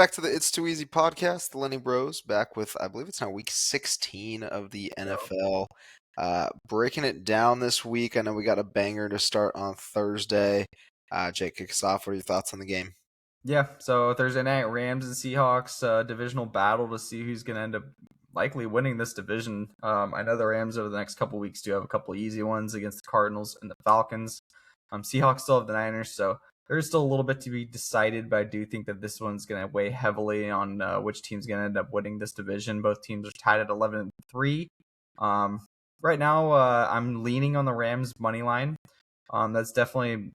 back to the It's Too Easy podcast. The Lenny Bros back with, I believe it's now week 16 of the Yo. NFL. Breaking it down this week. I know we got a banger to start on Thursday. Jake, kick us off. What are your thoughts on the game? Yeah, so Thursday night, Rams and Seahawks divisional battle to see who's going to end up likely winning this division. I know the Rams over the next couple weeks do have a couple easy ones against the Cardinals and the Falcons. Seahawks still have the Niners, so there's still a little bit to be decided, but I do think that this one's going to weigh heavily on which team's going to end up winning this division. Both teams are tied at 11-3. Right now, I'm leaning on the Rams money line. That's definitely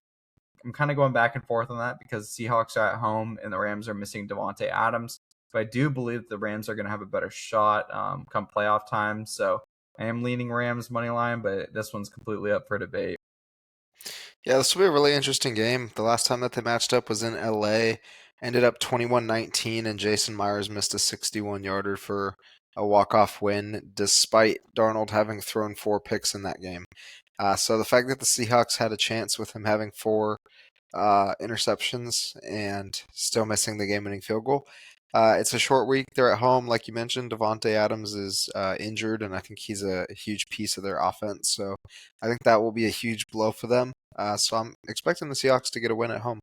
I'm kind of going back and forth on that because Seahawks are at home and the Rams are missing Devontae Adams. But I do believe the Rams are going to have a better shot come playoff time. So I am leaning Rams money line, but this one's completely up for debate. Yeah, this will be a really interesting game. The last time that they matched up was in LA, ended up 21-19, and Jason Myers missed a 61-yarder for a walk-off win, despite Darnold having thrown 4 picks in that game. So the fact that the Seahawks had a chance with him having 4 interceptions and still missing the game-winning field goal. It's a short week. They're at home, like you mentioned. Devontae Adams is injured, and I think he's a huge piece of their offense. So I think that will be a huge blow for them. So I'm expecting the Seahawks to get a win at home.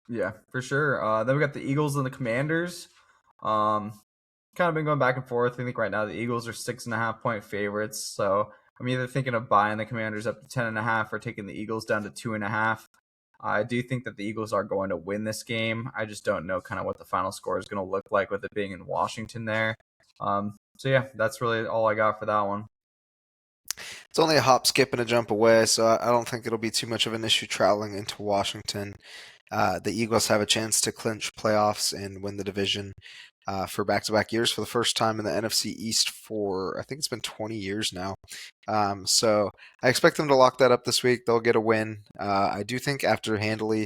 Yeah, for sure. Then we got the Eagles and the Commanders. Kind of been going back and forth. I think right now the Eagles are 6.5 point favorites. So I'm either thinking of buying the Commanders up to 10.5 or taking the Eagles down to 2.5. I do think that the Eagles are going to win this game. I just don't know kind of what the final score is going to look like with it being in Washington there. So yeah, that's really all I got for that one. It's only a hop, skip, and a jump away, so I don't think it'll be too much of an issue traveling into Washington. The Eagles have a chance to clinch playoffs and win the division for back-to-back years for the first time in the NFC East for, I think it's been 20 years now. So I expect them to lock that up this week. They'll get a win. I do think after handily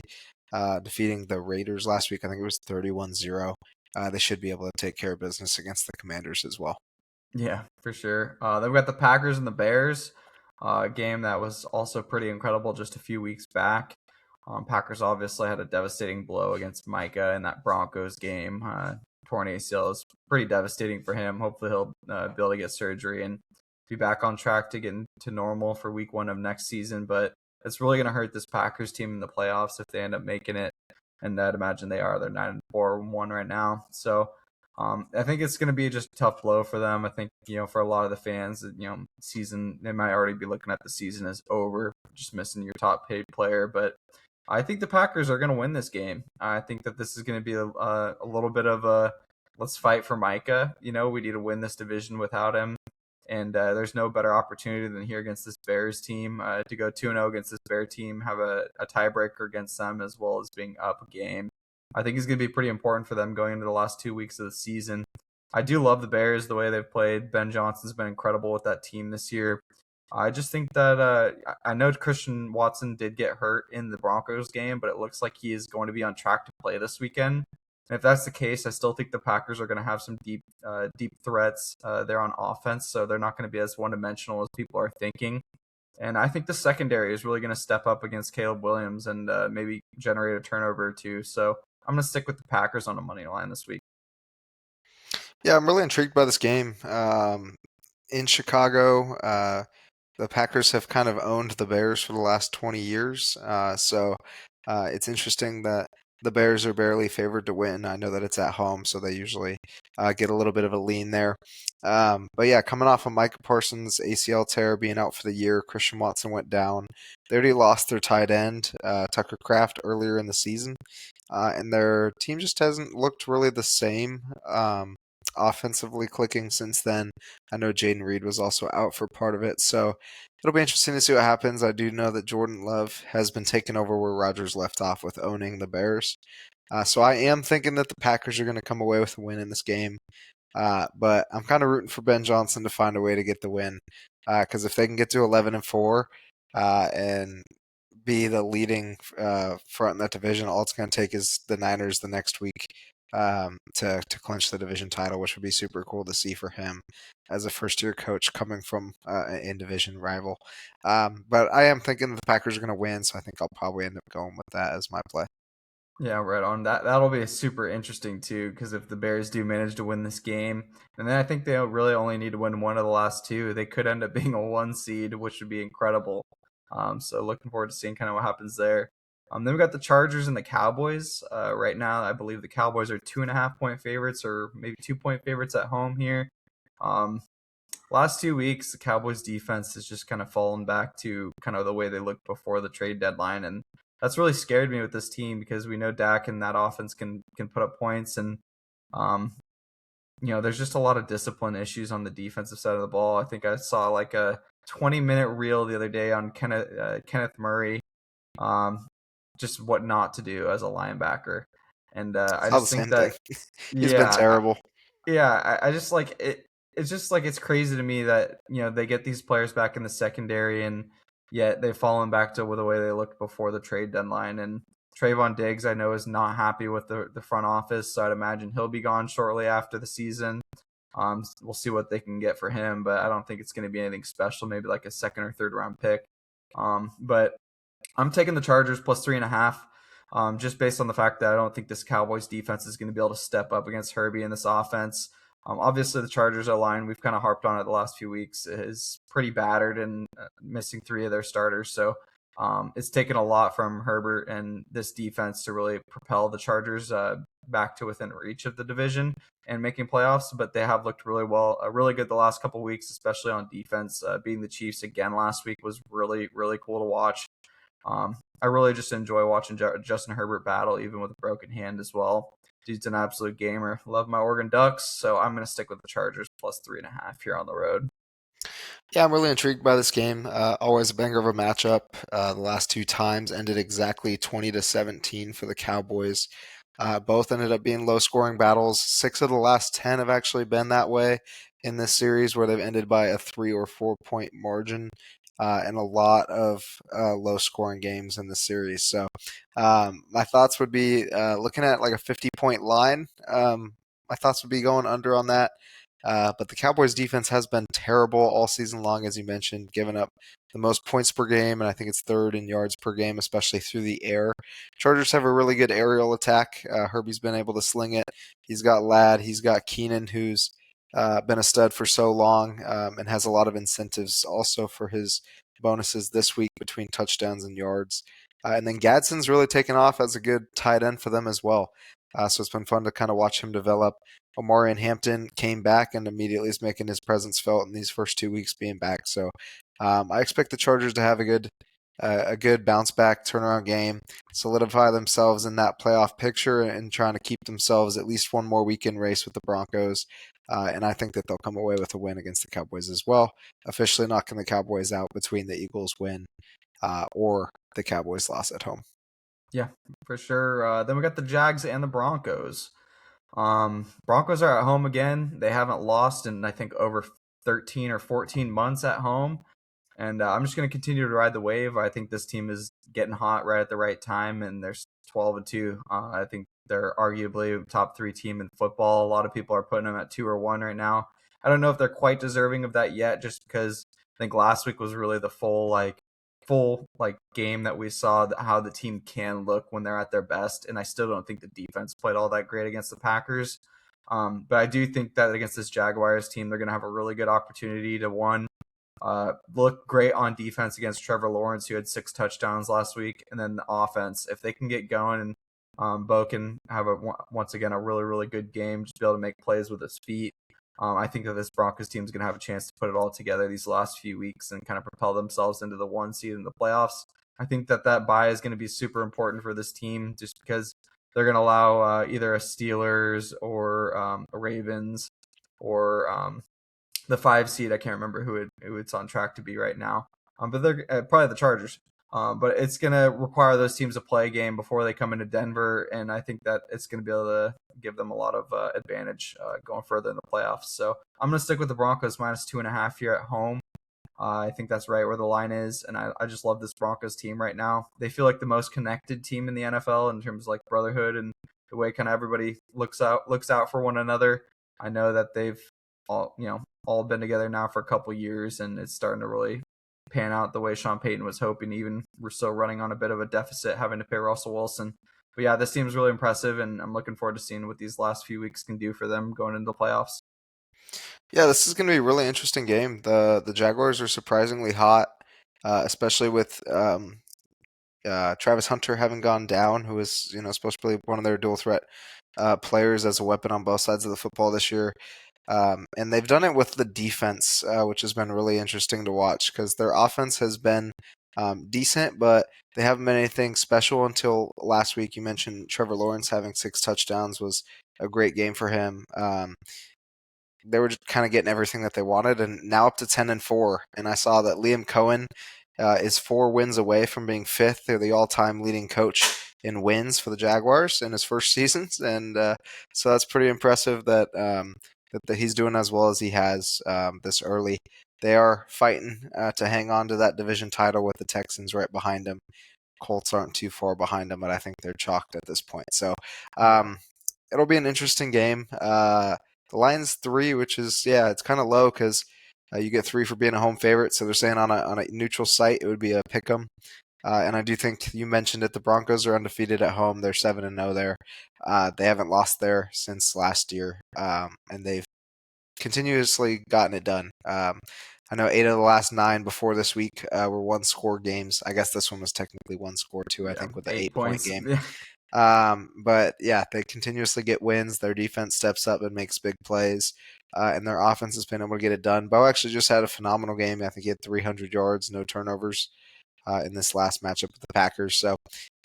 defeating the Raiders last week, I think it was 31-0, they should be able to take care of business against the Commanders as well. Yeah, for sure. Then we got the Packers and the Bears, a game that was also pretty incredible just a few weeks back. Packers obviously had a devastating blow against Micah in that Broncos game. Torn ACL is pretty devastating for him. Hopefully he'll be able to get surgery and be back on track to get to normal for week 1 of next season. But it's really going to hurt this Packers team in the playoffs if they end up making it. And I'd imagine they are. They're 9-4-1 right now. So I think it's going to be just a tough blow for them. I think, for a lot of the fans, season, they might already be looking at the season as over, just missing your top paid player. But I think the Packers are going to win this game. I think that this is going to be a little bit of a let's fight for Micah. We need to win this division without him. And there's no better opportunity than here against this Bears team to go 2-0 against this Bear team, have a tiebreaker against them as well as being up a game. I think it's going to be pretty important for them going into the last 2 weeks of the season. I do love the Bears, the way they've played. Ben Johnson's been incredible with that team this year. I just think that I know Christian Watson did get hurt in the Broncos game, but it looks like he is going to be on track to play this weekend. And if that's the case, I still think the Packers are going to have some deep threats there on offense, so they're not going to be as one-dimensional as people are thinking. And I think the secondary is really going to step up against Caleb Williams and maybe generate a turnover or two. So I'm going to stick with the Packers on a money line this week. Yeah, I'm really intrigued by this game. In Chicago, the Packers have kind of owned the Bears for the last 20 years. So it's interesting that the Bears are barely favored to win. I know that it's at home, so they usually get a little bit of a lean there. But yeah, coming off of Micah Parsons' ACL tear being out for the year, Christian Watson went down. They already lost their tight end, Tucker Kraft, earlier in the season. And their team just hasn't looked really the same offensively clicking since then. I know Jaden Reed was also out for part of it, so it'll be interesting to see what happens. I do know that Jordan Love has been taking over where Rodgers left off with owning the Bears. So I am thinking that the Packers are going to come away with a win in this game. But I'm kind of rooting for Ben Johnson to find a way to get the win. Because if they can get to 11-4 and be the leading front in that division, all it's going to take is the Niners the next week to clinch the division title, which would be super cool to see for him as a first-year coach coming from an in-division rival. But I am thinking the Packers are going to win, so I think I'll probably end up going with that as my play. Yeah, right on. That'll be super interesting too, because if the Bears do manage to win this game, and then I think they really only need to win one of the last two, they could end up being a 1 seed, which would be incredible. So looking forward to seeing kind of what happens there. Then we got the Chargers and the Cowboys. Right now, I believe the Cowboys are 2.5 point favorites, or maybe 2 point favorites at home here. Um, Last 2 weeks, the Cowboys defense has just kind of fallen back to kind of the way they looked before the trade deadline, and that's really scared me with this team because we know Dak and that offense can put up points, and um, there's just a lot of discipline issues on the defensive side of the ball. I think I saw like a 20-minute reel the other day on Kenneth Murray, um, just what not to do as a linebacker, and I Saw the just think same thing. that He's been yeah, terrible. I just like it. It's just like it's crazy to me that they get these players back in the secondary, and yet they've fallen back to the way they looked before the trade deadline. And Trayvon Diggs, I know, is not happy with the front office, so I'd imagine he'll be gone shortly after the season. We'll see what they can get for him, but I don't think it's going to be anything special. Maybe like a second or third round pick. But I'm taking the Chargers plus 3.5. Just based on the fact that I don't think this Cowboys defense is going to be able to step up against Herbie in this offense. Obviously, the Chargers line, we've kind of harped on it the last few weeks, is pretty battered and missing three of their starters. So it's taken a lot from Herbert and this defense to really propel the Chargers back to within reach of the division and making playoffs. But they have looked really well, really good the last couple of weeks, especially on defense. Beating the Chiefs again last week was really, really cool to watch. I really just enjoy watching Justin Herbert battle, even with a broken hand as well. Dude's an absolute gamer. Love my Oregon Ducks, so I'm going to stick with the Chargers plus 3.5 here on the road. Yeah, I'm really intrigued by this game. Always a banger of a matchup. The last two times ended exactly 20-17 for the Cowboys. Both ended up being low-scoring battles. 6 of the last 10 have actually been that way in this series, where they've ended by a 3 or 4 point margin, and a lot of low-scoring games in the series. So, my thoughts would be looking at like a 50-point line. My thoughts would be going under on that. But the Cowboys defense has been terrible all season long, as you mentioned, giving up the most points per game, and I think it's third in yards per game, especially through the air. Chargers have a really good aerial attack. Herbie's been able to sling it. He's got Ladd. He's got Keenan, who's been a stud for so long, and has a lot of incentives also for his bonuses this week between touchdowns and yards. And then Gadsden's really taken off as a good tight end for them as well. So it's been fun to kind of watch him develop. Omarion Hampton came back and immediately is making his presence felt in these first 2 weeks being back. So I expect the Chargers to have a good bounce back turnaround game, solidify themselves in that playoff picture, and trying to keep themselves at least one more weekend race with the Broncos. And I think that they'll come away with a win against the Cowboys as well, officially knocking the Cowboys out between the Eagles win or the Cowboys loss at home. Yeah, for sure. Then we got the Jags and the Broncos. Broncos are at home again. They haven't lost in I think over 13 or 14 months at home. And I'm just going to continue to ride the wave. I think this team is getting hot right at the right time, and they're 12-2. I think they're arguably a top three team in football. A lot of people are putting them at 2 or 1 right now. I don't know if they're quite deserving of that yet, just because I think last week was really the full game that we saw how the team can look when they're at their best. And I still don't think the defense played all that great against the Packers. But I do think that against this Jaguars team, they're going to have a really good opportunity to look great on defense against Trevor Lawrence, who had 6 touchdowns last week, and then the offense, if they can get going and Bo can have once again a really, really good game, just be able to make plays with his feet. I think that this Broncos team is going to have a chance to put it all together these last few weeks and kind of propel themselves into the 1 seed in the playoffs. I think that bye is going to be super important for this team, just because they're going to allow either a Steelers or a Ravens or the 5 seed. I can't remember who it's on track to be right now. But they're probably the Chargers. But it's going to require those teams to play a game before they come into Denver, and I think that it's going to be able to give them a lot of advantage going further in the playoffs. So I'm going to stick with the Broncos minus 2.5 here at home. I think that's right where the line is, and I just love this Broncos team right now. They feel like the most connected team in the NFL in terms of like brotherhood and the way kind of everybody looks out for one another. I know that they've all been together now for a couple years, and it's starting to really pan out the way Sean Payton was hoping. Even we're still running on a bit of a deficit, having to pay Russell Wilson. But yeah, this team's really impressive, and I'm looking forward to seeing what these last few weeks can do for them going into the playoffs. Yeah, this is going to be a really interesting game. The Jaguars are surprisingly hot, especially with Travis Hunter having gone down, who is supposed to be one of their dual threat players as a weapon on both sides of the football this year. And they've done it with the defense, which has been really interesting to watch because their offense has been decent, but they haven't been anything special until last week. You mentioned Trevor Lawrence having 6 touchdowns was a great game for him. They were just kind of getting everything that they wanted, and now up to 10-4. And I saw that Liam Cohen is 4 wins away from being fifth. They're the all-time leading coach in wins for the Jaguars in his first seasons, and so that's pretty impressive that he's doing as well as he has this early. They are fighting to hang on to that division title with the Texans right behind them. Colts aren't too far behind them, but I think they're chalked at this point. So Yeah. it'll be an interesting game. The line's 3, which is it's kind of low because you get 3 for being a home favorite. So they're saying on a neutral site it would be a pick 'em. And I do think you mentioned it. The Broncos are undefeated at home. They're 7-0 there. They haven't lost there since last year, and they've continuously gotten it done. I know 8 of the last 9 before this week were 1-score games. I guess this one was technically 1-score too. I Yeah, think with the 8-point 8 points. game. Yeah. But yeah, they continuously get wins. Their defense steps up and makes big plays, and their offense has been able to get it done. Bo actually just had a phenomenal game. I think he had 300 yards, no turnovers in this last matchup with the Packers. So,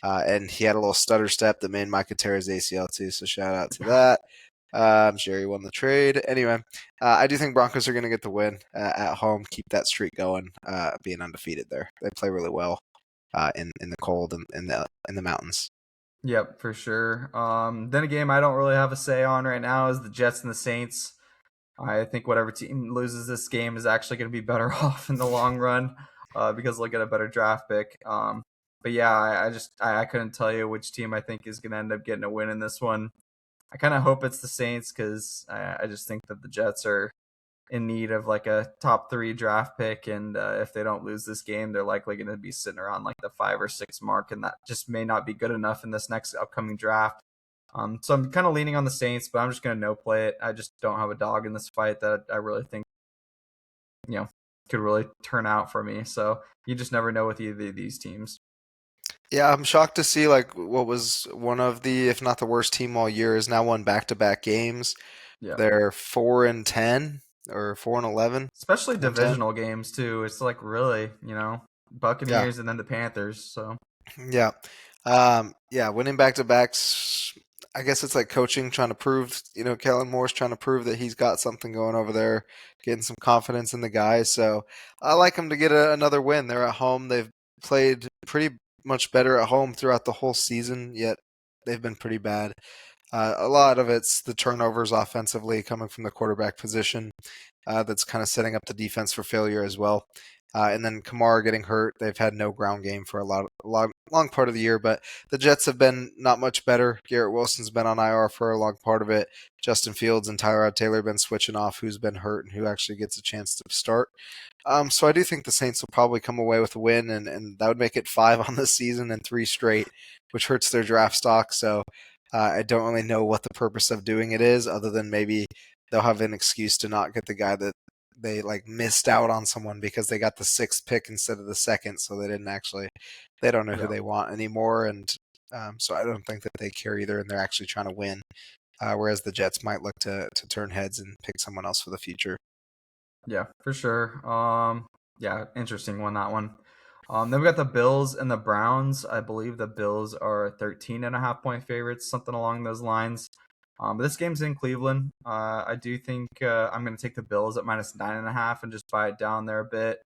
and he had a little stutter step that made Micah tear his ACL too. So shout out to that. Jerry won the trade. Anyway, I do think Broncos are going to get the win at home, keep that streak going, being undefeated there. They play really well in the cold and in the mountains. Yep, for sure. Then a game I don't really have a say on right now is the Jets and the Saints. I think whatever team loses this game is actually going to be better off in the long run because they'll get a better draft pick. But yeah, I couldn't tell you which team I think is going to end up getting a win in this one. I kind of hope it's the Saints because I just think that the Jets are in need of like a top 3 draft pick, and if they don't lose this game, they're likely going to be sitting around like the 5 or 6 mark, and that just may not be good enough in this next upcoming draft. So I'm kind of leaning on the Saints, but I'm just going to no play it. I just don't have a dog in this fight that I really think could really turn out for me. So you just never know with either of these teams. Yeah, I'm shocked to see like what was one of the, if not the worst team all year, is now won back-to-back games. Yeah. They're 4-10 or 4-11, Especially 4-10. divisional games too. It's like really, Yeah, Buccaneers and then the Panthers. So yeah, yeah. Winning back-to-backs. I guess it's like coaching, trying to prove. Kellen Moore's trying to prove that he's got something going over there, getting some confidence in the guys. So I like him to get another win. They're at home. They've played pretty much better at home throughout the whole season, yet they've been pretty bad. A lot of it's the turnovers offensively coming from the quarterback position that's kind of setting up the defense for failure as well. And then Kamara getting hurt. They've had no ground game for a long part of the year, but the Jets have been not much better. Garrett Wilson's been on IR for a long part of it. Justin Fields and Tyrod Taylor have been switching off who's been hurt and who actually gets a chance to start. So I do think the Saints will probably come away with a win, and that would make it 5 on the season and 3 straight, which hurts their draft stock. So I don't really know what the purpose of doing it is, other than maybe they'll have an excuse to not get the guy that they like missed out on someone because they got the 6th pick instead of the 2nd, so they don't know who yeah, they want anymore, and so I don't think that they care either, and they're actually trying to win. Whereas the Jets might look to turn heads and pick someone else for the future. yeah, for sure. Yeah, interesting one, that one. Then we got the Bills and the Browns. I believe the Bills are 13.5 point favorites, something along those lines. But this game's in Cleveland. I do think I'm going to take the Bills at -9.5 and just buy it down there a bit.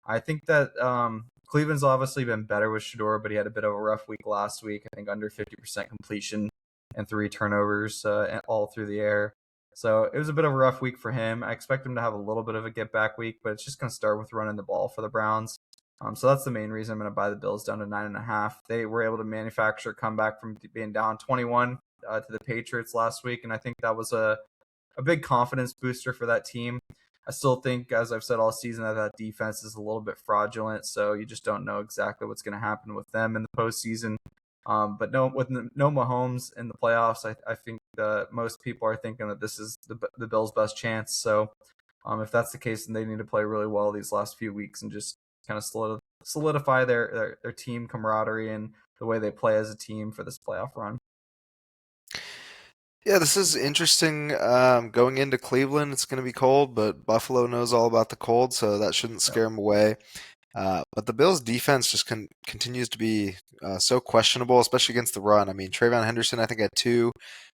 I think that Cleveland's obviously been better with Shador, but he had a bit of a rough week last week. I think under 50% completion and 3 turnovers all through the air. So it was a bit of a rough week for him. I expect him to have a little bit of a get back week, but it's just going to start with running the ball for the Browns. So that's the main reason I'm going to buy the Bills down to 9.5. They were able to manufacture a comeback from being down 21 to the Patriots last week, and I think that was a big confidence booster for that team. I still think, as I've said all season, that defense is a little bit fraudulent, so you just don't know exactly what's going to happen with them in the postseason. But no, with no Mahomes in the playoffs, I think most people are thinking that this is the Bills' best chance. So if that's the case, then they need to play really well these last few weeks and just kind of solidify their team camaraderie and the way they play as a team for this playoff run. Yeah, this is interesting. Going into Cleveland, it's going to be cold, but Buffalo knows all about the cold, so that shouldn't Yep. scare them away. But the Bills' defense just continues to be so questionable, especially against the run. I mean, Trayvon Henderson, I think, had two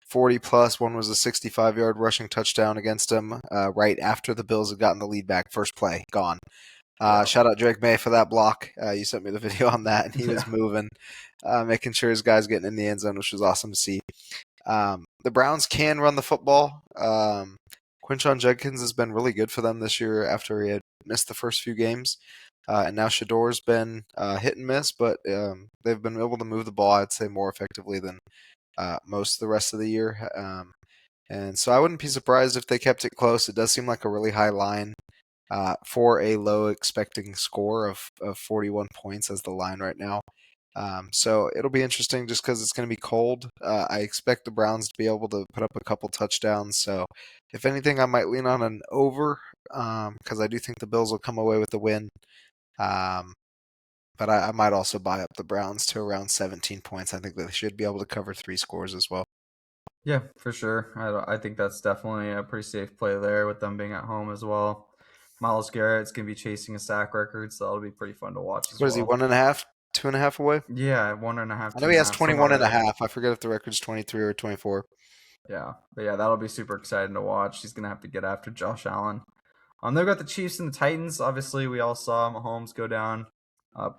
40 plus. One was a 65-yard rushing touchdown against him right after the Bills had gotten the lead back. First play, gone. Yeah. Shout out Drake May for that block. You sent me the video on that, and he was Yeah. moving, making sure his guys getting in the end zone, which was awesome to see. The Browns can run the football. Quinshon Judkins has been really good for them this year after he had missed the first few games. And now Shador's been hit and miss, but they've been able to move the ball, I'd say, more effectively than most of the rest of the year. And so I wouldn't be surprised if they kept it close. It does seem like a really high line for a low expecting score of 41 points as the line right now. So it'll be interesting just because it's going to be cold. I expect the Browns to be able to put up a couple touchdowns. So if anything, I might lean on an over because I do think the Bills will come away with the win. Um, but I might also buy up the Browns to around 17 points. I think they should be able to cover three scores as well. Yeah, for sure. I think that's definitely a pretty safe play there with them being at home as well. Myles Garrett's going to be chasing a sack record, so that'll be pretty fun to watch as What is he, well. 1.5, 2.5 away? Yeah, 1.5, I two know he and a has half, somewhere 21 right and a there. half. I forget if the record's 23 or 24. Yeah, but yeah, that'll be super exciting to watch. He's going to have to get after Josh Allen. They've got the Chiefs and the Titans. Obviously, we all saw Mahomes go down.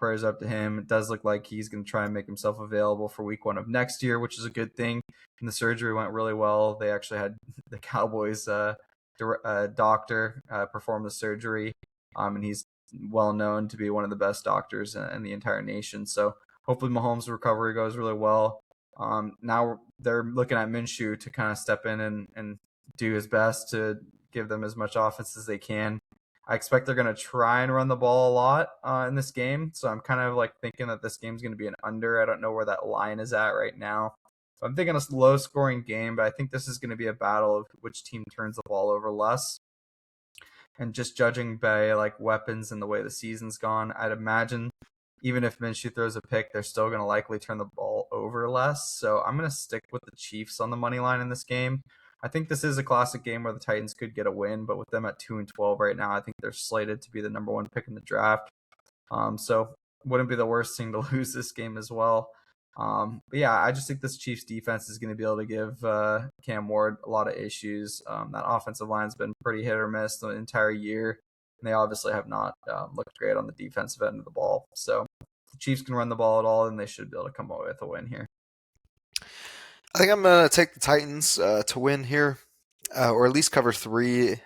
Prayers up to him. It does look like he's going to try and make himself available for week 1 of next year, which is a good thing. And the surgery went really well. They actually had the Cowboys doctor perform the surgery, and he's well known to be one of the best doctors in the entire nation. So hopefully Mahomes' recovery goes really well. Now they're looking at Minshew to kind of step in and do his best to give them as much offense as they can. I expect they're going to try and run the ball a lot in this game. So I'm kind of like thinking that this game's going to be an under. I don't know where that line is at right now. So I'm thinking a low scoring game, but I think this is going to be a battle of which team turns the ball over less. And just judging by like weapons and the way the season's gone, I'd imagine even if Minshew throws a pick, they're still going to likely turn the ball over less. So I'm going to stick with the Chiefs on the money line in this game. I think this is a classic game where the Titans could get a win, but with them at 2-12 right now, I think they're slated to be the number 1 pick in the draft. So wouldn't be the worst thing to lose this game as well. But yeah, I just think this Chiefs defense is going to be able to give Cam Ward a lot of issues. That offensive line's been pretty hit or miss the entire year. And they obviously have not looked great on the defensive end of the ball. So if the Chiefs can run the ball at all, then they should be able to come away with a win here. I think I'm going to take the Titans to win here, or at least cover three,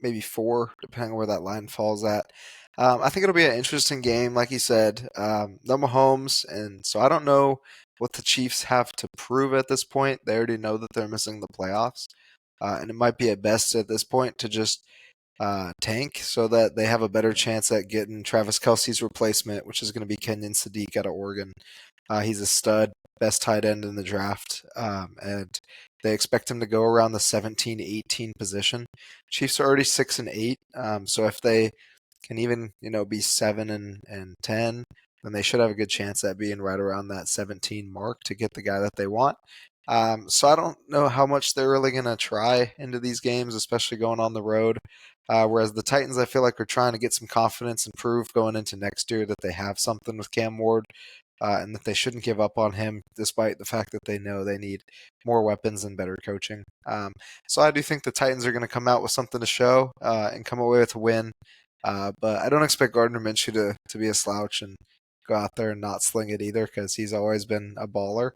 maybe four, depending on where that line falls at. I think it'll be an interesting game, like you said. No Mahomes, and so I don't know what the Chiefs have to prove at this point. They already know that they're missing the playoffs, and it might be at best at this point to just tank so that they have a better chance at getting Travis Kelce's replacement, which is going to be Kenyon Sadiq out of Oregon. He's a stud, best tight end in the draft, and they expect him to go around the 17-18 position. Chiefs are already 6-8, so if they can even be 7-10, then they should have a good chance at being right around that 17 mark to get the guy that they want. So I don't know how much they're really going to try into these games, especially going on the road. Whereas the Titans, I feel like, are trying to get some confidence and prove going into next year that they have something with Cam Ward, and that they shouldn't give up on him despite the fact that they know they need more weapons and better coaching. So I do think the Titans are going to come out with something to show and come away with a win. But I don't expect Gardner Minshew to be a slouch and go out there and not sling it either because he's always been a baller.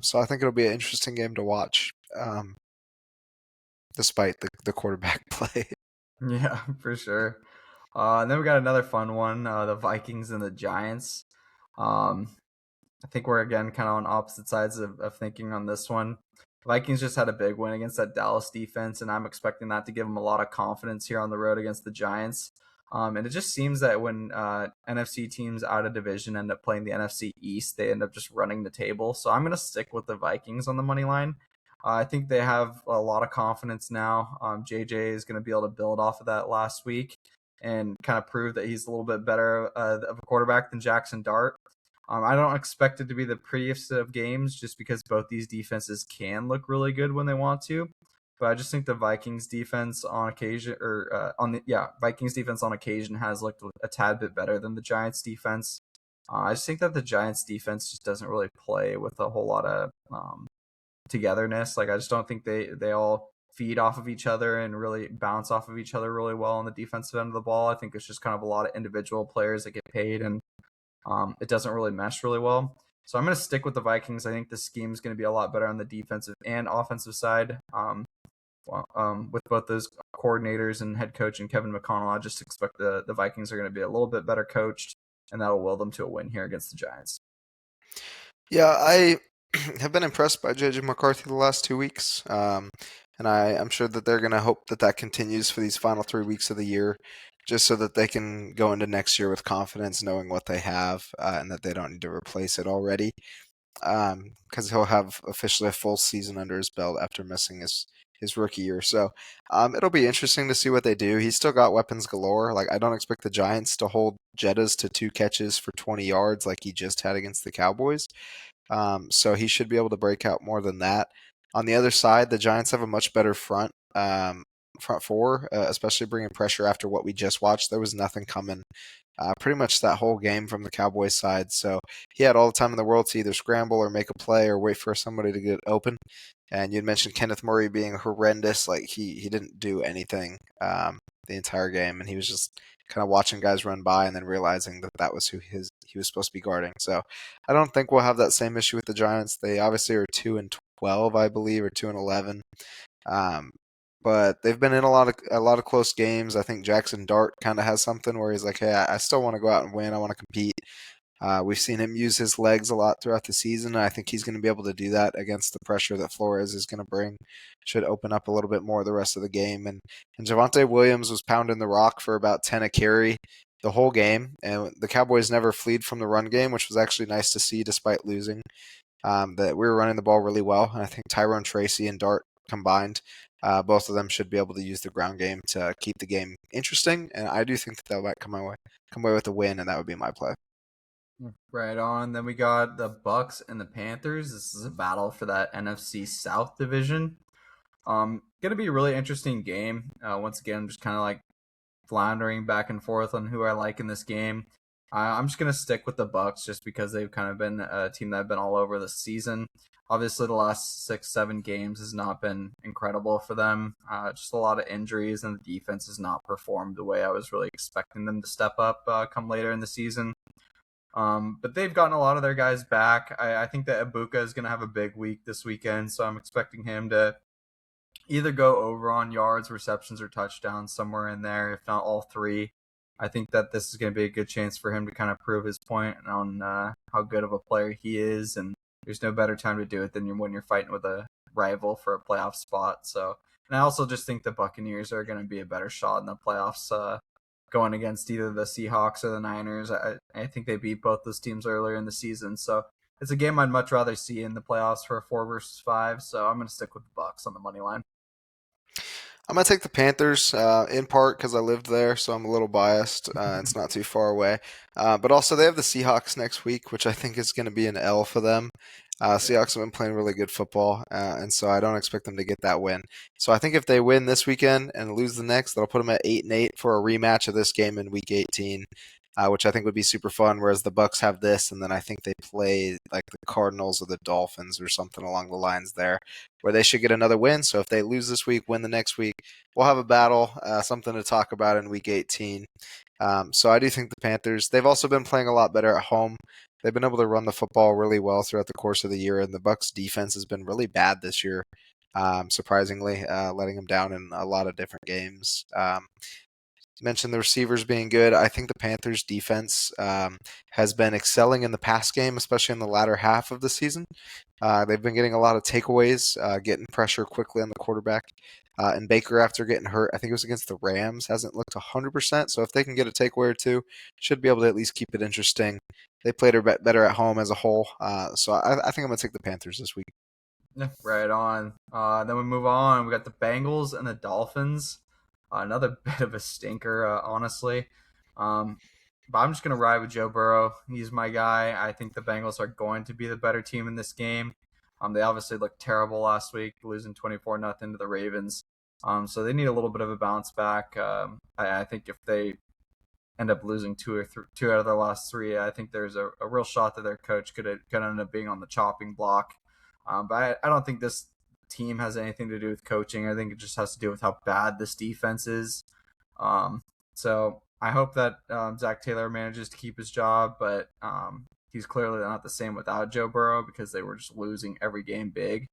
So I think it'll be an interesting game to watch, despite the quarterback play. Yeah, for sure. And then we got another fun one, the Vikings and the Giants. Um, I think we're again kind of on opposite sides of thinking on this one. Vikings just had a big win against that Dallas defense, and I'm expecting that to give them a lot of confidence here on the road against the Giants. And it just seems that when NFC teams out of division end up playing the NFC East, they end up just running the table. So I'm going to stick with the Vikings on the money line. I think they have a lot of confidence now. JJ is going to be able to build off of that last week and kind of prove that he's a little bit better of a quarterback than Jackson Dart. I don't expect it to be the prettiest of games just because both these defenses can look really good when they want to. But I just think the Vikings defense on occasion, Vikings defense on occasion has looked a tad bit better than the Giants defense. I just think that the Giants defense just doesn't really play with a whole lot of togetherness. Like I just don't think they all feed off of each other and really bounce off of each other really well on the defensive end of the ball. I think it's just kind of a lot of individual players that get paid, and it doesn't really mesh really well. So I'm going to stick with the Vikings. I think the scheme is going to be a lot better on the defensive and offensive side. With both those coordinators and head coach and Kevin McConnell, I just expect the Vikings are going to be a little bit better coached, and that'll will them to a win here against the Giants. Yeah, I have been impressed by JJ McCarthy the last 2 weeks, and I'm sure that they're going to hope that that continues for these final 3 weeks of the year, just so that they can go into next year with confidence, knowing what they have, and that they don't need to replace it already. Because he'll have officially a full season under his belt after missing his rookie year. So it'll be interesting to see what they do. He's still got weapons galore. Like I don't expect the Giants to hold Jettas to 2 catches for 20 yards like he just had against the Cowboys. So he should be able to break out more than that. On the other side, the Giants have a much better front four, especially bringing pressure after what we just watched. There was nothing coming pretty much that whole game from the Cowboys side. So he had all the time in the world to either scramble or make a play or wait for somebody to get open. And you'd mentioned Kenneth Murray being horrendous. Like he didn't do anything the entire game, and he was just kind of watching guys run by and then realizing that that was who he was supposed to be guarding. So I don't think we'll have that same issue with the Giants. They obviously are 2-12, I believe, or 2-11. But they've been in a lot of close games. I think Jackson Dart kind of has something where he's like, hey, I still want to go out and win. I want to compete. We've seen him use his legs a lot throughout the season, and I think he's going to be able to do that against the pressure that Flores is going to bring. Should open up a little bit more the rest of the game. And Javonte Williams was pounding the rock for about 10 a carry the whole game, and the Cowboys never fled from the run game, which was actually nice to see despite losing. That we were running the ball really well, and I think Tyrone Tracy and Dart combined, both of them should be able to use the ground game to keep the game interesting, and I do think that they might come away with a win, and that would be my play. Right on. Then we got the Bucks and the Panthers. This is a battle for that NFC South division. Gonna be a really interesting game. Once again, just kind of like floundering back and forth on who I like in this game. I'm just gonna stick with the Bucks just because they've kind of been a team that have been all over this season. Obviously, the last 6-7 games has not been incredible for them. Just a lot of injuries, and the defense has not performed the way I was really expecting them to step up come later in the season. But they've gotten a lot of their guys back. I think that Ibuka is going to have a big week this weekend, so I'm expecting him to either go over on yards, receptions, or touchdowns, somewhere in there, if not all three. I think that this is going to be a good chance for him to kind of prove his point on how good of a player he is, and there's no better time to do it than when you're fighting with a rival for a playoff spot. So, and I also just think the Buccaneers are going to be a better shot in the playoffs going against either the Seahawks or the Niners. I think they beat both those teams earlier in the season, so it's a game I'd much rather see in the playoffs for a 4-5. So I'm going to stick with the Bucks on the money line. I'm going to take the Panthers in part because I lived there, so I'm a little biased. It's not too far away. But also, they have the Seahawks next week, which I think is going to be an L for them. Seahawks have been playing really good football, and so I don't expect them to get that win. So I think if they win this weekend and lose the next, that'll put them at 8-8 for a rematch of this game in Week 18. Which I think would be super fun. Whereas the Bucks have this, and then I think they play like the Cardinals or the Dolphins or something along the lines there, where they should get another win. So if they lose this week, win the next week, we'll have a battle, something to talk about in Week 18. So I do think the Panthers. They've also been playing a lot better at home. They've been able to run the football really well throughout the course of the year, and the Bucks' defense has been really bad this year. Surprisingly, letting them down in a lot of different games. mentioned the receivers being good. I think the Panthers defense has been excelling in the pass game, especially in the latter half of the season. They've been getting a lot of takeaways, getting pressure quickly on the quarterback. And Baker, after getting hurt, I think it was against the Rams, hasn't looked 100%. So if they can get a takeaway or two, should be able to at least keep it interesting. They played better at home as a whole. So I think I'm going to take the Panthers this week. Yeah, right on. Then we move on. We got the Bengals and the Dolphins. Another bit of a stinker, honestly. But I'm just going to ride with Joe Burrow. He's my guy. I think the Bengals are going to be the better team in this game. They obviously looked terrible last week, losing 24-0 to the Ravens. So they need a little bit of a bounce back. I think if they end up losing two out of their last three, I think there's a real shot that their coach could end up being on the chopping block. But I don't think this team has anything to do with coaching. I think it just has to do with how bad this defense is. So I hope that Zach Taylor manages to keep his job, but he's clearly not the same without Joe Burrow because they were just losing every game big.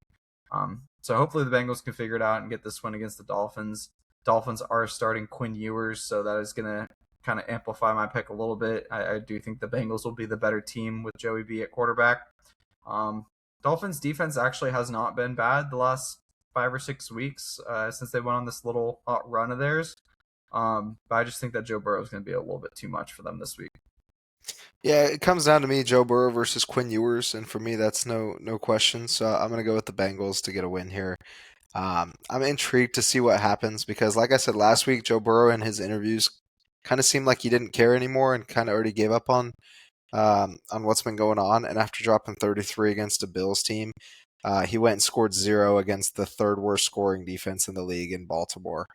So hopefully the Bengals can figure it out and get this win against the Dolphins. Dolphins are starting Quinn Ewers, so that is going to kind of amplify my pick a little bit. I do think the Bengals will be the better team with Joey B at quarterback. Dolphins defense actually has not been bad the last 5 or 6 weeks since they went on this little run of theirs. But I just think that Joe Burrow is going to be a little bit too much for them this week. Yeah, it comes down to me, Joe Burrow versus Quinn Ewers, and for me, that's no question. So I'm going to go with the Bengals to get a win here. I'm intrigued to see what happens because, like I said last week, Joe Burrow in his interviews kind of seemed like he didn't care anymore and kind of already gave up on what's been going on. And after dropping 33 against a Bills team, he went and scored 0 against the third worst scoring defense in the league in Baltimore.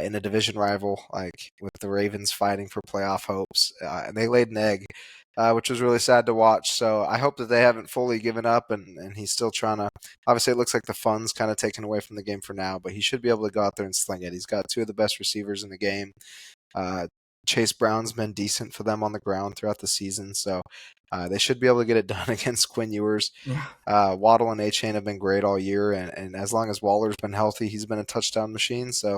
In a division rival, like with the Ravens fighting for playoff hopes, and they laid an egg, which was really sad to watch. So I hope that they haven't fully given up, and he's still trying to. Obviously, it looks like the fun's kind of taken away from the game for now, but he should be able to go out there and sling it. He's got two of the best receivers in the game. Chase Brown's been decent for them on the ground throughout the season, so they should be able to get it done against Quinn Ewers. Yeah. Waddle and A-Chain have been great all year, and as long as Waller's been healthy, he's been a touchdown machine. So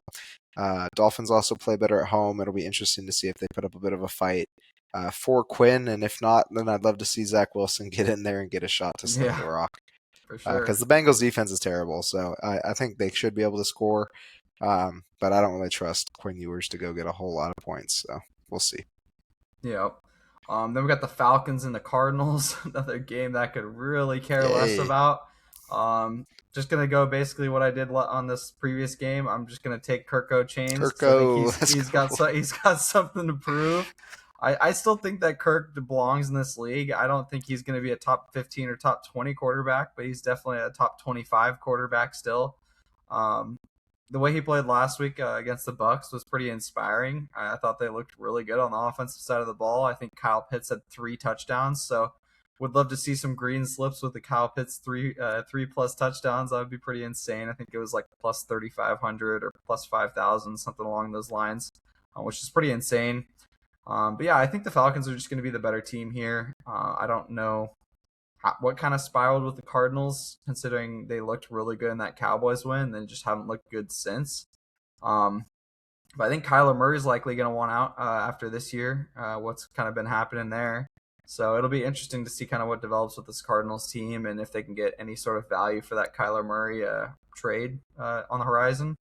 Dolphins also play better at home. It'll be interesting to see if they put up a bit of a fight for Quinn, and if not, then I'd love to see Zach Wilson get in there and get a shot to sling the rock. For sure. Because the Bengals defense is terrible, so I think they should be able to score. But I don't really trust Quinn Ewers to go get a whole lot of points, so we'll see. Yeah. Then we got the Falcons and the Cardinals, another game that I could really care less about. Just gonna go basically what I did on this previous game. I'm just gonna take Kirko Chains. He's got something to prove. I still think that Kirk belongs in this league. I don't think he's going to be a top 15 or top 20 quarterback, but he's definitely a top 25 quarterback still. The way he played last week against the Bucs was pretty inspiring. I thought they looked really good on the offensive side of the ball. I think Kyle Pitts had 3 touchdowns, so would love to see some green slips with the Kyle Pitts 3 plus touchdowns. That would be pretty insane. I think it was like plus 3,500 or plus 5,000, something along those lines, which is pretty insane. But yeah, I think the Falcons are just going to be the better team here. I don't know what kind of spiraled with the Cardinals, considering they looked really good in that Cowboys win, and then just haven't looked good since. But I think Kyler Murray is likely going to want out after this year, what's kind of been happening there. So it'll be interesting to see kind of what develops with this Cardinals team and if they can get any sort of value for that Kyler Murray trade on the horizon,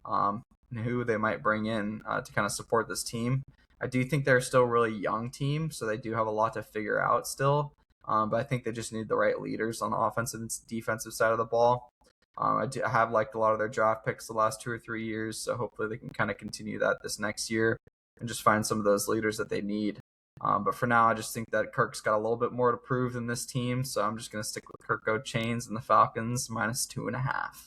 and who they might bring in to kind of support this team. I do think they're still a really young team, so they do have a lot to figure out still. But I think they just need the right leaders on the offensive and defensive side of the ball. I have liked a lot of their draft picks the last 2 or 3 years, so hopefully they can kind of continue that this next year and just find some of those leaders that they need. But for now, I just think that Kirk's got a little bit more to prove than this team, so I'm just going to stick with Kirko Chains and the Falcons minus 2.5.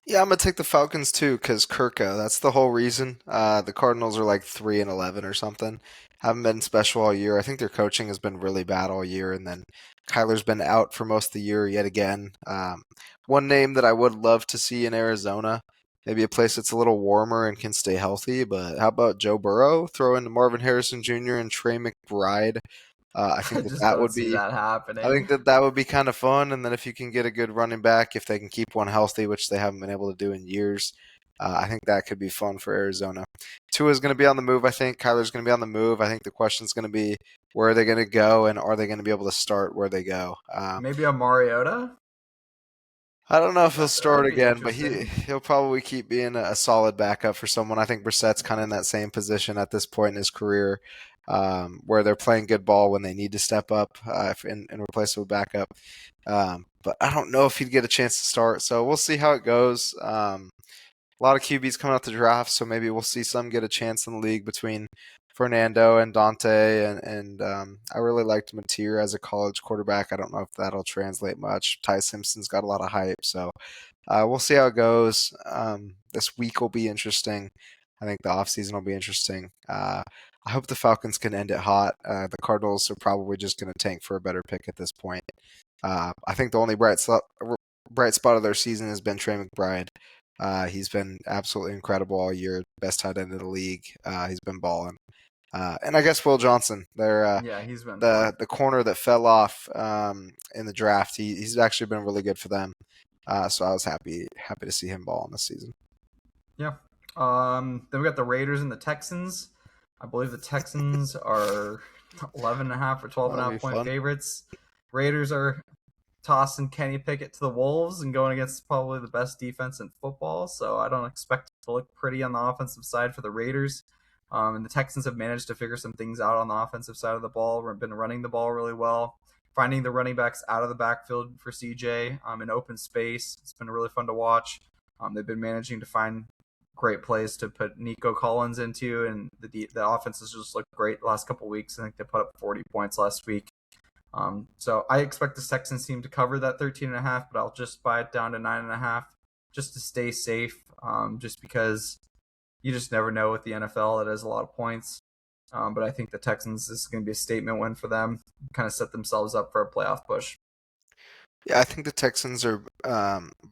Yeah, I'm gonna take the Falcons too, cause Kirko. That's the whole reason. The Cardinals are like 3-11 or something. Haven't been special all year. I think their coaching has been really bad all year, and then Kyler's been out for most of the year yet again. One name that I would love to see in Arizona, maybe a place that's a little warmer and can stay healthy. But how about Joe Burrow? Throw in Marvin Harrison Jr. and Trey McBride. I think that would be. That happening. I think that would be kind of fun. And then if you can get a good running back, if they can keep one healthy, which they haven't been able to do in years, I think that could be fun for Arizona. Tua is going to be on the move, I think. Kyler's going to be on the move. I think the question is going to be where are they going to go and are they going to be able to start where they go? Maybe a Mariota. I don't know if he'll That start would be again, but interesting. he'll probably keep being a solid backup for someone. I think Brissett's kind of in that same position at this point in his career, where they're playing good ball when they need to step up and replace with backup. But I don't know if he'd get a chance to start, so we'll see how it goes. A lot of QBs coming out the draft, so maybe we'll see some get a chance in the league between Fernando and Dante, and I really liked Mateer as a college quarterback. I don't know if that'll translate much. Ty Simpson's got a lot of hype, so we'll see how it goes. This week will be interesting. I think the offseason will be interesting. I hope the Falcons can end it hot. The Cardinals are probably just going to tank for a better pick at this point. I think the only bright spot of their season has been Trey McBride. He's been absolutely incredible all year. Best tight end in the league. He's been balling. And I guess Will Johnson, Yeah, he's been fun. the corner that fell off in the draft. He's actually been really good for them. So I was happy to see him ball in this season. Yeah. Then we got the Raiders and the Texans. I believe the Texans are 11 and a half or 12 and a That'll be half point fun. favorites. Raiders are tossing Kenny Pickett to the Wolves and going against probably the best defense in football. So I don't expect it to look pretty on the offensive side for the Raiders. And the Texans have managed to figure some things out on the offensive side of the ball. We've been running the ball really well, finding the running backs out of the backfield for CJ in open space. It's been really fun to watch. They've been managing to find great plays to put Nico Collins into, and the offense has just looked great the last couple of weeks. I think they put up 40 points last week. So I expect the Texans team to cover that 13.5, but I'll just buy it down to 9.5 just to stay safe. Just because you just never know with the NFL. It is a lot of points. But I think the Texans, this is going to be a statement win for them, kind of set themselves up for a playoff push. Yeah, I think the Texans are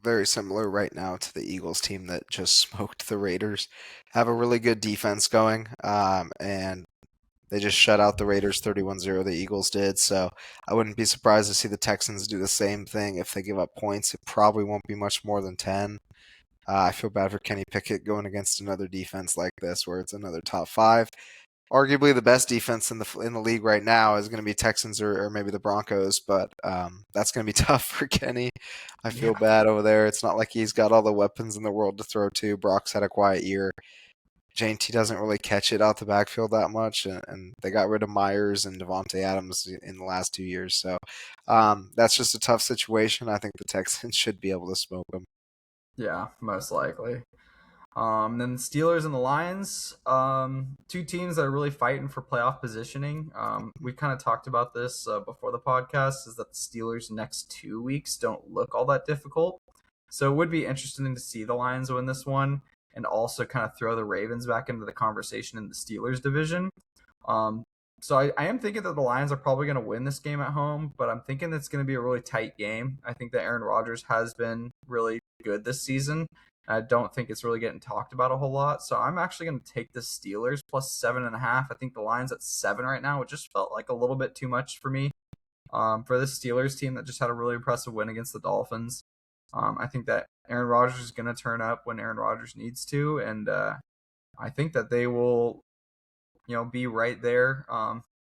very similar right now to the Eagles team that just smoked the Raiders. Have a really good defense going, and they just shut out the Raiders 31-0, the Eagles did. So I wouldn't be surprised to see the Texans do the same thing. If they give up points, it probably won't be much more than 10. I feel bad for Kenny Pickett going against another defense like this where it's another top five. Arguably the best defense in the league right now is going to be Texans or maybe the Broncos, but that's going to be tough for Kenny. I feel Yeah. bad over there. It's not like he's got all the weapons in the world to throw to. Brock's had a quiet year. JT doesn't really catch it out the backfield that much, and they got rid of Myers and Devontae Adams in the last 2 years. So that's just a tough situation. I think the Texans should be able to smoke them. Yeah, most likely. Then the Steelers and the Lions, two teams that are really fighting for playoff positioning. We kind of talked about this before the podcast, is that the Steelers' next 2 weeks don't look all that difficult. So it would be interesting to see the Lions win this one and also kind of throw the Ravens back into the conversation in the Steelers division. Um, so I am thinking that the Lions are probably going to win this game at home, but I'm thinking it's going to be a really tight game. I think that Aaron Rodgers has been really good this season. I don't think it's really getting talked about a whole lot. So I'm actually going to take the Steelers plus 7.5. I think the Lions at 7 right now. It just felt like a little bit too much for me. For this Steelers team that just had a really impressive win against the Dolphins. I think that Aaron Rodgers is going to turn up when Aaron Rodgers needs to, and I think that they will, be right there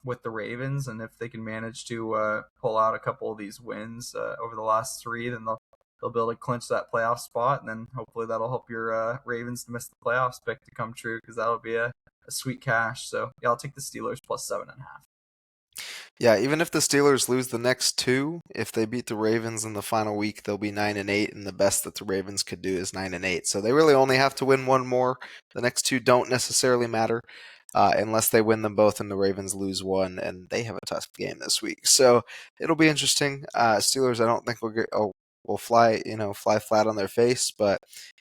with the Ravens. And if they can manage to pull out a couple of these wins over the last 3, then they'll be able to clinch that playoff spot, and then hopefully that'll help your Ravens to miss the playoffs pick to come true, because that'll be a sweet cash. So yeah, I'll take the Steelers plus 7.5. Yeah, even if the Steelers lose the next two, if they beat the Ravens in the final week, they'll be 9-8, and the best that the Ravens could do is 9-8. So they really only have to win one more. The next two don't necessarily matter unless they win them both and the Ravens lose one, and they have a tough game this week. So it'll be interesting. Steelers, I don't think will fly flat on their face, but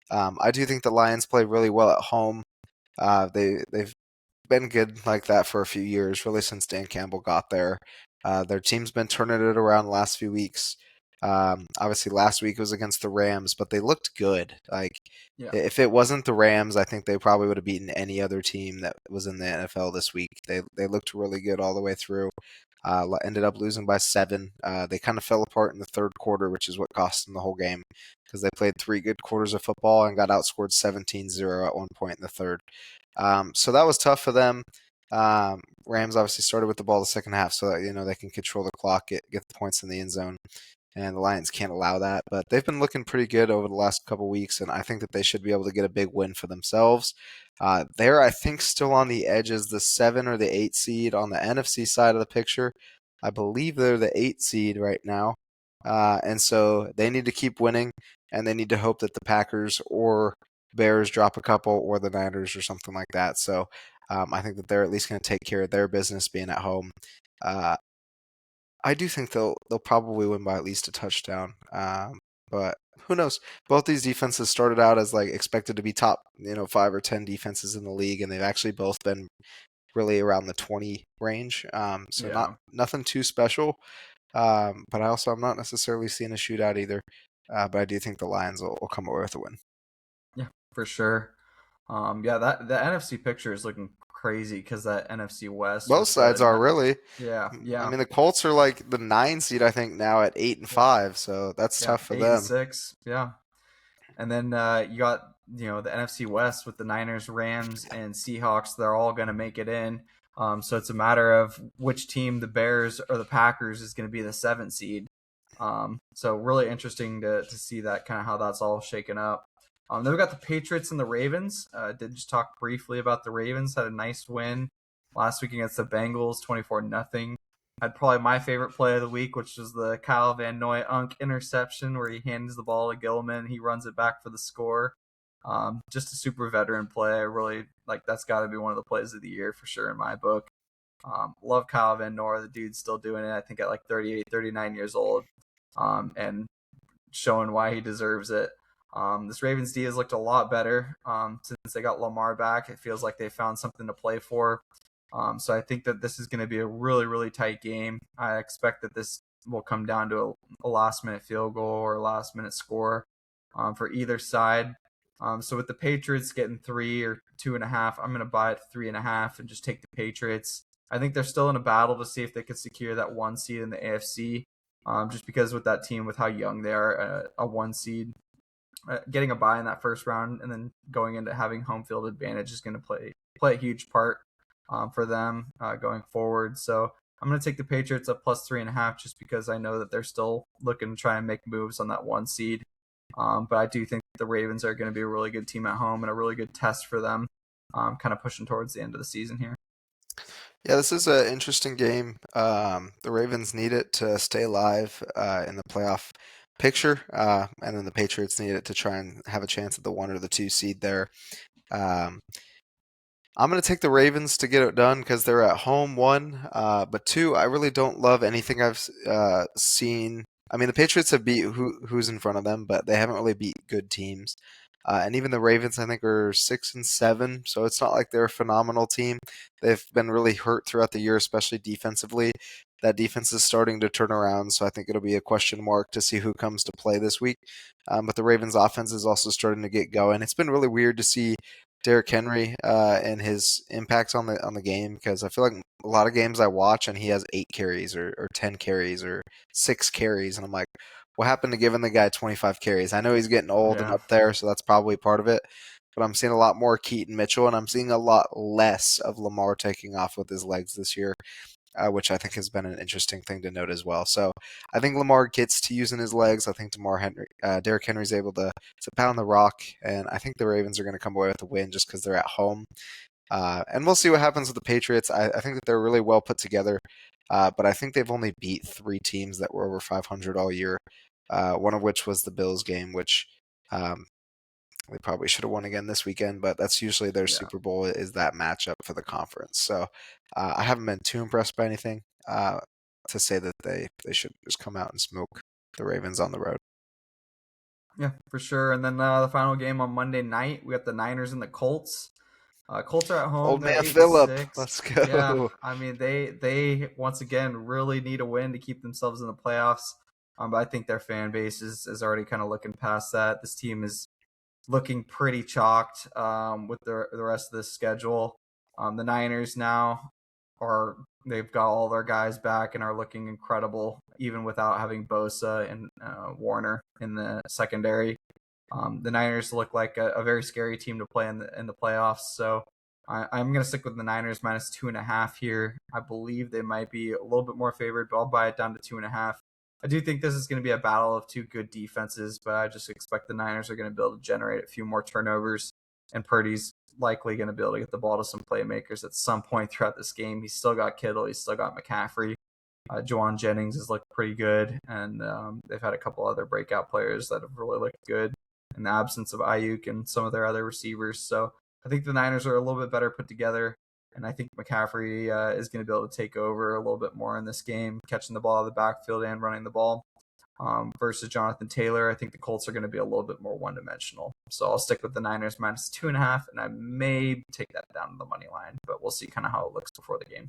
I do think the Lions play really well at home. They've been good like that for a few years, really since Dan Campbell got there. Their team's been turning it around the last few weeks. Obviously, last week was against the Rams, but they looked good. Like, Yeah. if it wasn't the Rams, I think they probably would have beaten any other team that was in the NFL this week. They looked really good all the way through. Ended up losing by 7. They kind of fell apart in the third quarter, which is what cost them the whole game because they played 3 good quarters of football and got outscored 17-0 at one point in the third. So that was tough for them. Rams obviously started with the ball the second half, so that, they can control the clock, get the points in the end zone, and the Lions can't allow that. But they've been looking pretty good over the last couple weeks, and I think that they should be able to get a big win for themselves. They're, I think, still on the edge as the 7 or the 8 seed on the NFC side of the picture. I believe they're the 8 seed right now, and so they need to keep winning, and they need to hope that the Packers or Bears drop a couple, or the Niners or something like that. So I think that they're at least going to take care of their business being at home. Uh, I do think they'll probably win by at least a touchdown. But who knows? Both these defenses started out as like expected to be top, 5 or 10 defenses in the league, and they've actually both been really around the 20 range. So Yeah. nothing too special. But I'm not necessarily seeing a shootout either. But I do think the Lions will come away with a win. Yeah, for sure. Yeah, that the NFC picture is looking crazy because that NFC West Both with the sides are really. yeah, I yeah, mean, the Colts are like the 9 seed, I think, now at 8 and yeah, 5, so that's yeah, tough for 8 and them. 6, yeah. And then you got the NFC West with the Niners, Rams, and Seahawks. They're all going to make it in. So it's a matter of which team, the Bears or the Packers, is going to be the 7th seed. So really interesting to see that kind of how that's all shaken up. Then we got the Patriots and the Ravens. Did just talk briefly about the Ravens. Had a nice win last week against the Bengals, 24-0. Had probably my favorite play of the week, which was the Kyle Van Noy interception where he hands the ball to Gilman. He runs it back for the score. Just a super veteran play. I really like that's got to be one of the plays of the year for sure in my book. Love Kyle Van Noy. The dude's still doing it, I think, at like 38, 39 years old, and showing why he deserves it. This Ravens D has looked a lot better since they got Lamar back. It feels like they found something to play for. So I think that this is going to be a really, really tight game. I expect that this will come down to a last-minute field goal or a last-minute score for either side. So with the Patriots getting 3 or 2.5, I'm going to buy it 3.5 and just take the Patriots. I think they're still in a battle to see if they could secure that 1 seed in the AFC. Just because with that team, with how young they are, a 1 seed, getting a bye in that first round and then going into having home field advantage is going to play a huge part for them going forward. So I'm going to take the Patriots at plus 3.5 just because I know that they're still looking to try and make moves on that 1 seed. But I do think the Ravens are going to be a really good team at home and a really good test for them, kind of pushing towards the end of the season here. Yeah, this is an interesting game. The Ravens need it to stay alive in the playoff picture, and then the Patriots need it to try and have a chance at the 1 or the 2 seed there. Um, I'm going to take the Ravens to get it done because they're at home, 1. But 2, I really don't love anything I've seen. I mean, the Patriots have beat who's in front of them, but they haven't really beat good teams. And even the Ravens, I think, are 6-7, so it's not like they're a phenomenal team. They've been really hurt throughout the year, especially defensively. That defense is starting to turn around, so I think it'll be a question mark to see who comes to play this week. But the Ravens' offense is also starting to get going. It's been really weird to see Derrick Henry and his impacts on the game because I feel like a lot of games I watch and he has 8 carries or 10 carries or 6 carries, and I'm like, what happened to giving the guy 25 carries? I know he's getting old and Yeah. up there, so that's probably part of it. But I'm seeing a lot more Keaton Mitchell, and I'm seeing a lot less of Lamar taking off with his legs this year, which I think has been an interesting thing to note as well. So I think Lamar gets to using his legs. I think Derrick Henry's able to pound the rock, and I think the Ravens are going to come away with a win just because they're at home. And we'll see what happens with the Patriots. I think that they're really well put together, but I think they've only beat 3 teams that were over 500 all year. One of which was the Bills game, which they probably should have won again this weekend, but that's usually their Yeah. Super Bowl is that matchup for the conference. So I haven't been too impressed by anything to say that they should just come out and smoke the Ravens on the road. Yeah, for sure. And then the final game on Monday night, we got the Niners and the Colts. Colts are at home. Old They're man eight and Phillip, six. let's Yeah, go. I mean they once again really need a win to keep themselves in the playoffs. But I think their fan base is already kind of looking past that. This team is looking pretty chalked with the rest of the schedule. The Niners now they've got all their guys back and are looking incredible, even without having Bosa and Warner in the secondary. The Niners look like a very scary team to play in the playoffs. So I'm going to stick with the Niners minus 2.5 here. I believe they might be a little bit more favored, but I'll buy it down to 2.5. I do think this is going to be a battle of two good defenses, but I just expect the Niners are going to be able to generate a few more turnovers, and Purdy's likely going to be able to get the ball to some playmakers at some point throughout this game. He's still got Kittle. He's still got McCaffrey. Juwan Jennings has looked pretty good, and they've had a couple other breakout players that have really looked good in the absence of Ayuk and some of their other receivers. So I think the Niners are a little bit better put together. And I think McCaffrey is going to be able to take over a little bit more in this game, catching the ball out of the backfield and running the ball versus Jonathan Taylor. I think the Colts are going to be a little bit more one-dimensional. So I'll stick with the Niners minus 2.5, and I may take that down to the money line, but we'll see kind of how it looks before the game.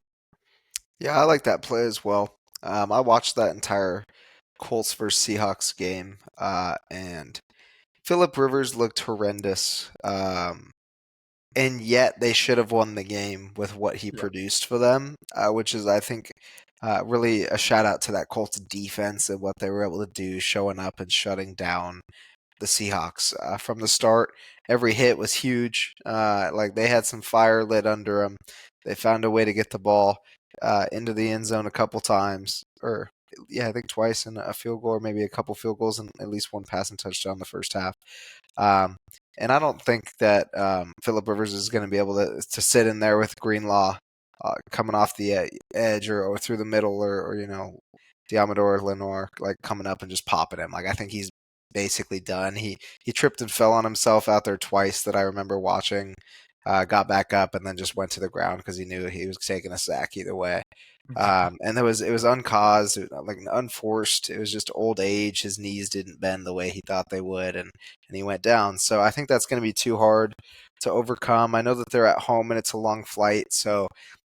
Yeah, I like that play as well. I watched that entire Colts versus Seahawks game, and Phillip Rivers looked horrendous. And yet they should have won the game with what he produced for them, which is, I think, really a shout out to that Colts defense and what they were able to do, showing up and shutting down the Seahawks from the start. Every hit was huge. Like they had some fire lit under them. They found a way to get the ball into the end zone a couple times, or I think twice in a field goal, or maybe a couple field goals and at least one passing touchdown in the first half. And I don't think that Phillip Rivers is going to be able to sit in there with Greenlaw coming off the edge or through the middle or Diamador Lenoir like coming up and just popping him. Like I think he's basically done. He tripped and fell on himself out there twice that I remember watching. Got back up and then just went to the ground because he knew he was taking a sack either way. And it was uncaused, like unforced. It was just old age. His knees didn't bend the way he thought they would, and he went down. So I think that's going to be too hard to overcome. I know that they're at home and it's a long flight, so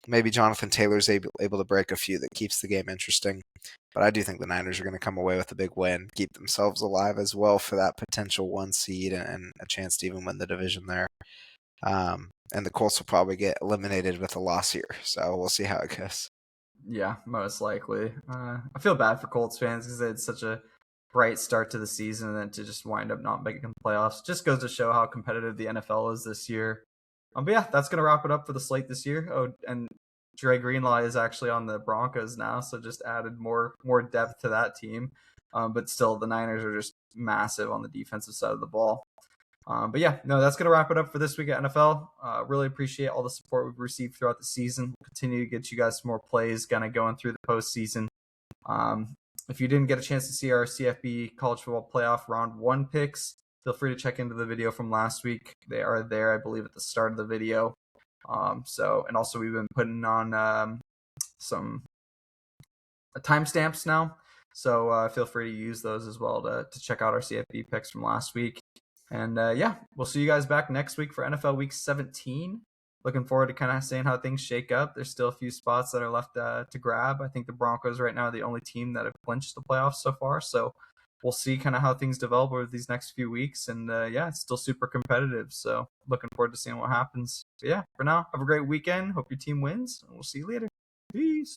maybe Jonathan Taylor's able to break a few that keeps the game interesting. But I do think the Niners are going to come away with a big win, keep themselves alive as well for that potential 1 seed and a chance to even win the division there. And the Colts will probably get eliminated with a loss here, so we'll see how it goes. Yeah, most likely. I feel bad for Colts fans because they had such a bright start to the season, and then to just wind up not making the playoffs just goes to show how competitive the NFL is this year. But yeah, that's gonna wrap it up for the slate this year. Oh, and Dre Greenlaw is actually on the Broncos now, so just added more depth to that team. But still, the Niners are just massive on the defensive side of the ball. But yeah, no, that's going to wrap it up for this week at NFL. Really appreciate all the support we've received throughout the season. We'll continue to get you guys some more plays kind of going through the postseason. If you didn't get a chance to see our CFB College Football Playoff Round 1 picks, feel free to check into the video from last week. They are there, I believe, at the start of the video. And also we've been putting on some timestamps now. So feel free to use those as well to check out our CFB picks from last week. And yeah, we'll see you guys back next week for NFL Week 17. Looking forward to kind of seeing how things shake up. There's still a few spots that are left to grab. I think the Broncos right now are the only team that have clinched the playoffs so far. So we'll see kind of how things develop over these next few weeks. And yeah, it's still super competitive. So looking forward to seeing what happens. But yeah, for now, have a great weekend. Hope your team wins. And we'll see you later. Peace.